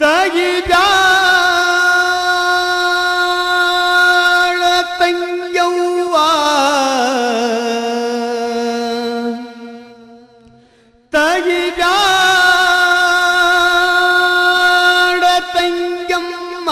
ತಗಿ ಬ್ಯಾಳ ತಂಗ್ಯವ್ವ ತಗಿ ಬ್ಯಾಡ ತಂಗ್ಯಮ್ಮ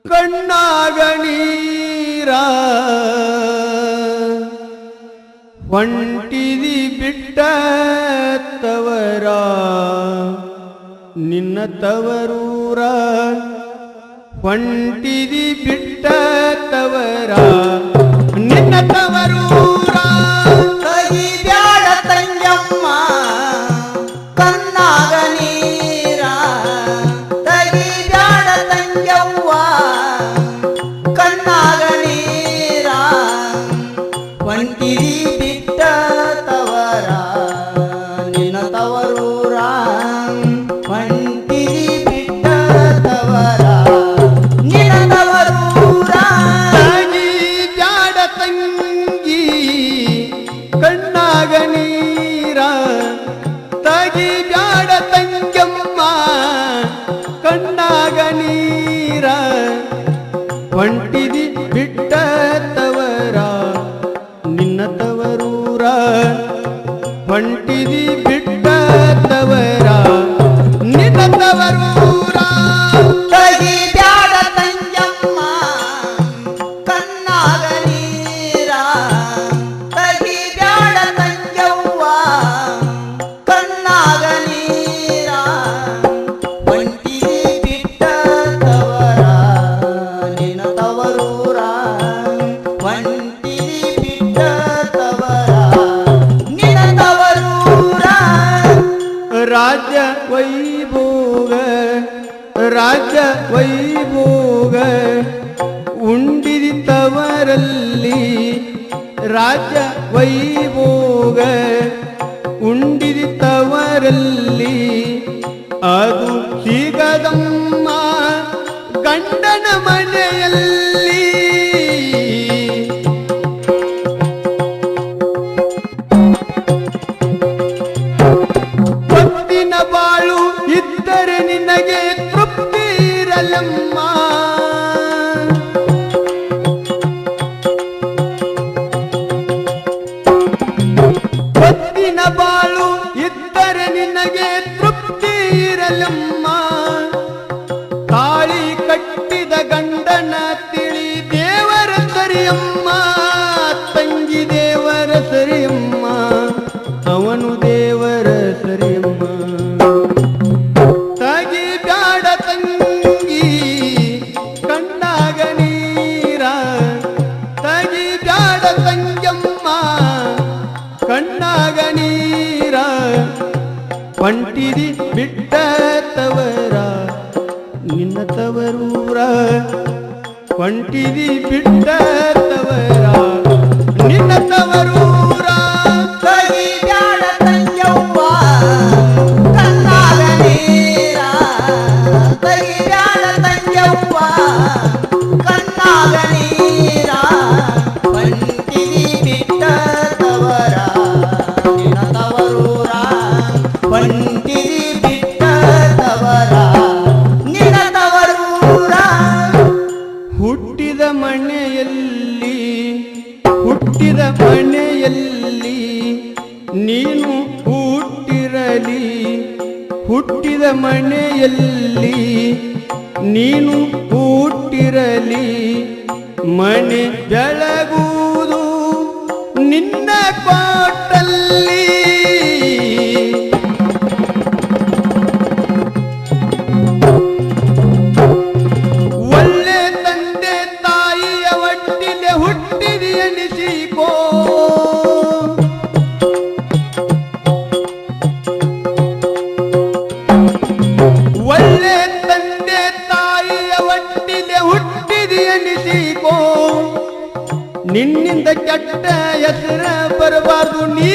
ಕಣ್ಣಾಗ ನೀರ ಹೊಂಟಿದಿ ಬಿಟ್ಟ ತವರ ನಿನ್ನ ತವರೂರ ಹೊಂಟಿದಿ ಬಿಟ್ಟ ತವರ ನಿನ್ನ ತವರೂರ ತಗಿ ಬ್ಯಾಡ ತಂಗ್ಯಮ್ಮ ಕಣ್ಣಾಗ ನೀರ ತಗಿ ಬ್ಯಾಡ ತಂಗ್ಯವ್ವ ಕಣ್ಣಾಗ ನೀರ ಹೊಂಟಿದಿ ಬಿಟ್ಟ ತವರ ನಿನ್ನ ತವರೂರ ಹೊಂಟಿದಿ ಬಿಟ್ಟ ತವರ ನಿನ್ನ ತವರೂರ ತಗಿ ಬ್ಯಾಡ ತಂಗಿ ಕಣ್ಣಾಗ ನೀರ ತಗಿ ಬ್ಯಾಡ ತಂಗಮ್ಮ ಕಣ್ಣಾಗ ನೀರ ಹೊಂಟಿದಿ ಬಿಟ್ಟ ತವರ ನಿನ್ನ ತವರೂರ ಹೊಂಟಿದಿ ಬಿಟ್ಟ ತವರ ನಿನ್ನ ತವರೂರ ತಗಿ ಬ್ಯಾಡ ತಂಗ್ಯಮ್ಮ ಕಣ್ಣಾಗ ನೀರ ತಗಿ ಬ್ಯಾಡ ತಂಗ್ಯವ್ವ ಕಣ್ಣಾಗ ನೀರ ಹೊಂಟಿದಿ ಬಿಟ್ಟ ತವರ ನಿನ್ನ ತವರೂರ ಹೊಂಟಿದಿ ಬಿಟ್ಟ ತವರ ನಿನ್ನ ತವರೂರ ರಾಜ್ಯ ವೈಭೋಗ ರಾಜ್ಯ ವೈಭೋಗ ಉಂಡಿದಿ ತವರಲ್ಲಿ ರಾಜ್ಯ ವೈಭೋಗ ಉಂಡಿದಿ ತವರಲ್ಲಿ ಅದು ಸಿಗದಮ್ಮ ಗಂಡನ ಮನೆಯಲ್ಲಿ ಹೊತ್ತಿನ ಬಾಳು ಇದ್ದರೆ ನಿನಗೆ ತೃಪ್ತಿ ಇರಲಮ್ಮ ಹೊತ್ತಿನ ಬಾಳು ಇದ್ದರೆ ನಿನಗೆ ತೃಪ್ತಿ ಇರಲಮ್ಮ ತಾಳಿ ಕಟ್ಟಿದ ಗಂಡನ ತಿಳಿ ದೇವರ ಸರಿಯಮ್ಮ ತಂಗಿ ದೇವರ ಸರಿಯಮ್ಮ ಅವನು ದೇವರ ಸರಿಯಮ್ಮ ತಗಿ ಬ್ಯಾಡ ತಂಗಿ ಕಣ್ಣಾಗ ನೀರ ತಗಿ ಬ್ಯಾಡ ತಂಗಮ್ಮ ಕಣ್ಣಾಗ ನೀರ ಹೊಂಟಿದಿ ಬಿಟ್ಟ ತವರ ನಿನ್ನ ತವರೂರ ಹೊಂಟಿದಿ ಬಿಟ್ಟ ತವರ ನಿನ್ನ ತವರೂರ ತಗಿ ಬ್ಯಾಡ ತಂಗ್ಯವ್ವ ಕಣ್ಣಾಗ ನೀರ ತಗಿ ಬ್ಯಾಡ ತಂಗ್ಯವ್ವ ಕಣ್ಣಾಗ ನೀರ ಹೊಂಟಿದಿ ಬಿಟ್ಟ ತವರ ನಿನ್ನ ತವರೂರ ಹೊಂಟಿದಿ ಬಿಟ್ಟ ತವರ ನಿನ್ನ ತವರೂರ ಹುಟ್ಟಿದ ಮನೆಯಲ್ಲಿ ಹುಟ್ಟಿದ ಮನೆಯಲ್ಲಿ ನೀನು ಹುಟ್ಟಿರಲಿ ಹುಟ್ಟಿದ ಮನೆಯಲ್ಲಿ ನೀನು ಹುಟ್ಟಿರಲಿ ಮನೆ ಬೆಳಗುವುದು ನಿನ್ನ ಕೋಟಲ್ಲಿ ಒಳ್ಳೆ ತಂದೆ ತಾಯಿಯ ಒಟ್ಟಿಲೆ ಹುಟ್ಟಿದಿ ಎನಿಸಿಕೋ ಒಳ್ಳೆ ತಂದೆ ತಾಯಿಯ ಒಟ್ಟಿಲೆ ಹುಟ್ಟಿದಿ ಎನಿಸಿಕೋ ನಿನ್ನಿಂದ ಕೆಟ್ಟ ಹೆಸರ ಬರಬಾರ್ದು ನೀ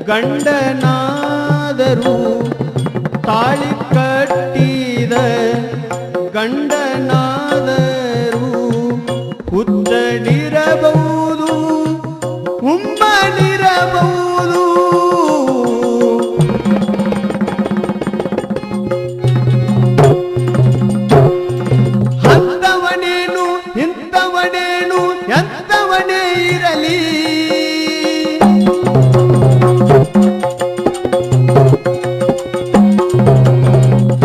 ಗಂಡನಾದರೂ ತಾಳಿ ಕಟ್ಟಿದ ಗಂಡನಾದರೂ ಹುದ್ದಡಿರಬಹುದು ಹುಮ್ಮನಿರಬಹುದು. ಅಂಥವನೇನು ಇಂಥವನೇನು ಎಂಥವನೇ ಇರಲಿ,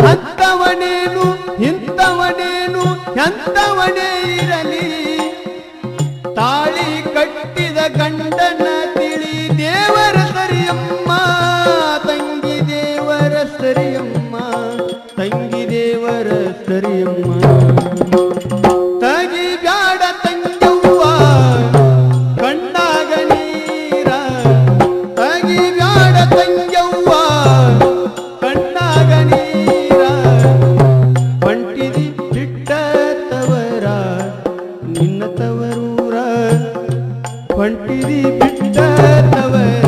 ಅಂಥವನೇನು ಇಂಥವನೇನು ಎಂಥವನೇ ಇರಲಿ, ತಾಳಿ ಕಟ್ಟಿದ ಗಂಡನ ತಿಳಿ ದೇವರ ಸರಿಯಮ್ಮ, ತಂಗಿ ದೇವರ ಸರಿಯಮ್ಮ, ತಂಗಿ ದೇವರ ಸರಿಯಮ್ಮ. ತಗಿ ಬ್ಯಾಡ ತಂಗವ್ವ ಕಣ್ಣಾಗ ನೀರ, ತಗಿ ಬ್ಯಾಡ ತಂಗವ್ವ ಕಣ್ಣಾಗ ನೀರ. ಹೊಂಟಿದಿ ಬಿಟ್ಟ ತವರ ನಿನ್ನ ತವರೂರ, ಹೊಂಟಿದಿ ಬಿಟ್ಟ ತವರ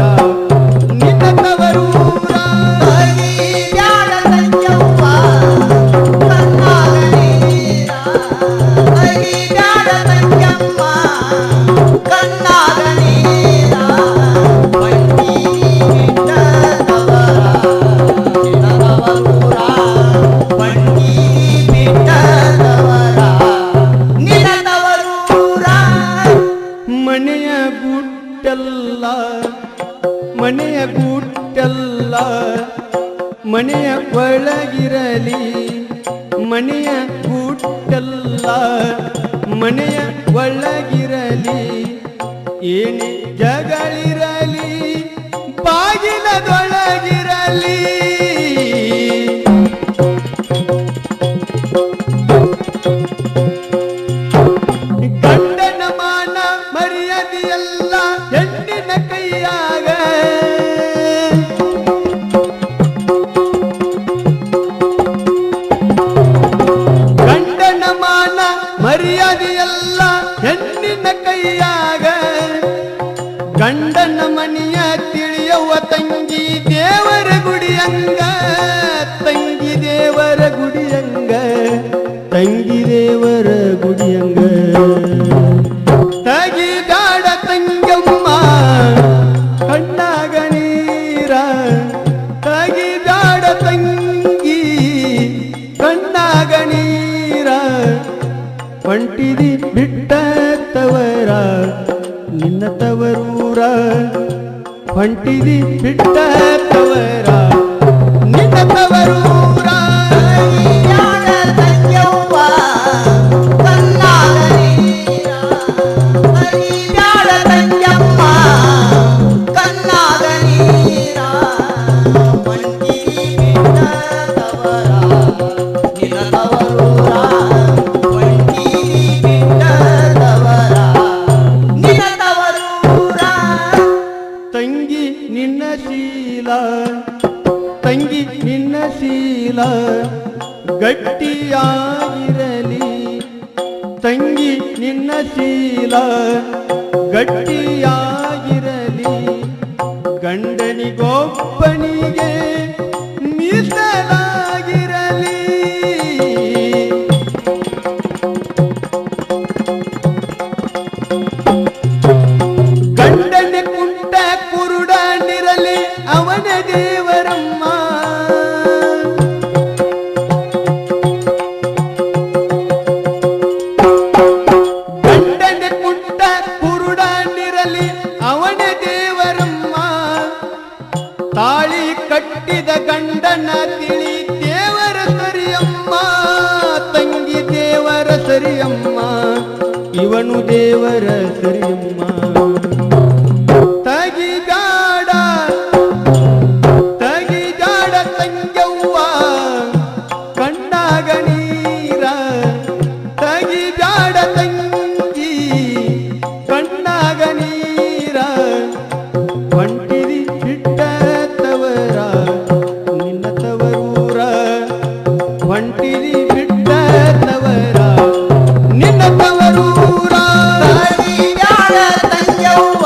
ನಿನ್ನ ತವರೂರ. ಮನೆಯ ಗುಟ್ಟೆಲ್ಲ ಮನೆಯ ಗುಟ್ಟೆಲ್ಲ ಮನೆಯ ಒಳಗಿರಲಿ, ಮನೆಯ ಗುಟ್ಟೆಲ್ಲ ಮನೆಯ ಒಳಗಿರಲಿ, ಏನೇ ಜಗಳಿರಲಿ ಬಾಗಿಲದೊಳಗಿರಲಿ. ಗಂಡನ ಮಾನ ಮರ್ಯಾದೆಯಲ್ಲ ಹೆಣ್ಣಿನ ಕೈಯಾಗ, ಗಂಡನ ಮಾನ ಮರ್ಯಾದೆಯಲ್ಲ ಹೆಣ್ಣಿನ ಕೈಯಾಗ. ಗಂಡನ ಮನೆಯ ತಿಳಿಯವ ತಂಗಿ ದೇವರ ಗುಡಿಯಂಗ, ತಂಗಿ ದೇವರ ಗುಡಿಯಂಗ, ತಂಗಿ ದೇವರ ಗುಡಿಯಂಗ. ತಗಿ ಬ್ಯಾಡ ತಂಗಮ್ಮ ಕಣ್ಣಾಗ ನೀರ, ತಗಿ ಬ್ಯಾಡ ತಂಗಿ ಕಣ್ಣಾಗ ನೀರ. ಹೊಂಟಿದಿ ಬಿಟ್ಟ ತವರ ನಿನ್ನ ತವರೂರ, ಹೊಂಟಿದಿ ಬಿಟ್ಟ ತವರ ನಿನ್ನ ತವರೂರ. ತಂಗಿ ನಿನ್ನ ಶೀಲ, ತಂಗಿ ನಿನ್ನ ಶೀಲ ಗಟ್ಟಿಯಾಗಿರಲಿ, ತಂಗಿ ನಿನ್ನ ಶೀಲ ಗಟ್ಟಿಯಾಗಿರಲಿ. ಗಂಡನಿಗೊಬ್ಬನಿಗೆ ಮೀಸಲಾಗಿರಲಿ, ಗಂಡನ ಕುಂಟ ಕುರುಡನಿರಲಿ ಅವನ ದೇವರಮ್ಮ. ಗಂಡನ ಕುಂಟ ಕುರುಡನಿರಲಿ ಅವನ ದೇವರಮ್ಮ. ತಾಳಿ ಕಟ್ಟಿದ ಗಂಡನ ತಿಳಿ ದೇವರ ಸರಿಯಮ್ಮ, ತಂಗಿ ದೇವರ ಸರಿಯಮ್ಮ, ಇವನು ದೇವರ ಸರಿಯಮ್ಮ. ತಗಿ ಗಾಡ ತಗಿ ಗಾಡ ತಂಗವ್ವ ಕಣ್ಣಾಗ ನೀರ, ತಗಿ ಗಾಡ ತಂಗಿ ಕಣ್ಣಾಗ ನೀರ. ಹೊಂಟಿದಿ ಬಿಟ್ಟ ತವರ ನಿನ್ನ ತವರೂರ, ಹೊಂಟಿದಿ ಬಿಟ್ಟ ತವರ ನಿನ್ನ ತವರೂರ. ತಂಗವ್ವ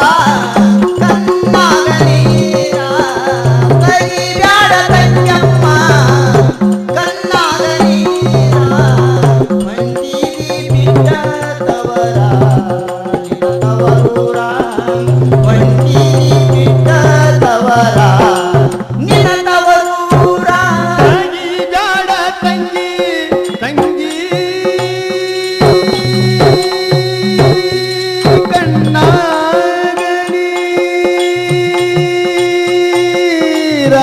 ತವರೂರ ಒಂಟಿ ಬಿಟ್ಟ ತವರ ನಿನ್ನ ತವರೂರ ತಗಿ ಬ್ಯಾಡ ತಂಗಿ ತಂಗಿ ಕಣ್ಣಾಗ ನೀರ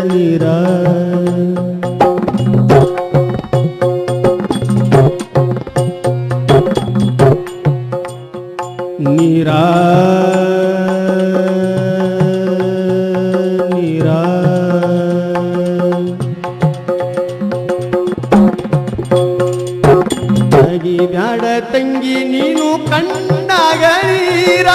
ನೀರ ನೀರ ನೀರ ತಗಿ ಬ್ಯಾಡ ತಂಗಿ ನೀನು ಕಣ್ಣಾಗ ನೀರ